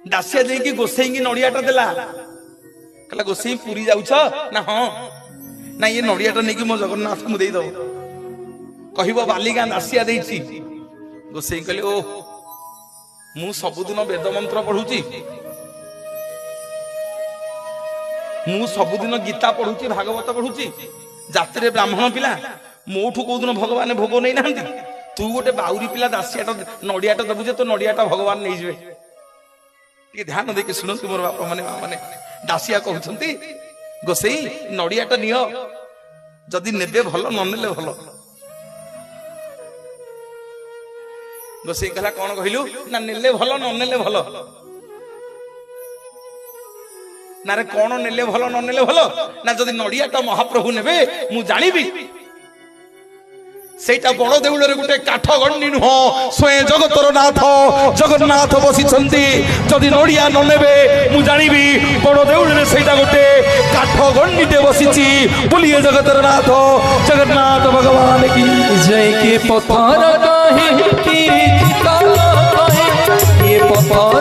दासिया जाइए गोसाई की नड़ियाटा देला कहला गोसाई पुरी जाऊछ ना हाँ ना ये नड़ियाटा नहीं मो जगन्नाथ को दे दब कहब बालिगां दासिया देछि गोसाई कहले ओ मु सबुदिन वेद मंत्र पढ़ुची मु सबुदिन गीता पढ़ुची भागवत पढ़ुची जाति ब्राह्मण पिला मोठू कौदिन भगवान भोग नहीं नांती तू गोटे बाउरी पिला दासियाटा नड़ियाटा दबु जे तो नड़ियाटा भगवान नहीं जिवे टे ध्यान देके शुणु मोर बापा माने माँ माने दासिया कहते गोसाई नड़ियाटा नियो जदि नेबे भल न नेले भल गोसाई कहला कौन कहलु ना नेले भल न नेले भल ना रे कौन नेले भल न नेले भल ना जदि नड़ियाटा महाप्रभु नेबे मु जानिबी सेटा बड़ देउल रे गुटे काठ गंडी नुह स्वयं जगतर नाथ जगन्नाथ बसिछंती जदि नड़िया न नेबे मु जानिबी बड़ देउल रे सेटा गुटे काठ गंडी ते बसिछि बोलिए जगतर नाथ जगन्नाथ भगवान की जय के पत्थर कहे की चिता कहे ये पत्थर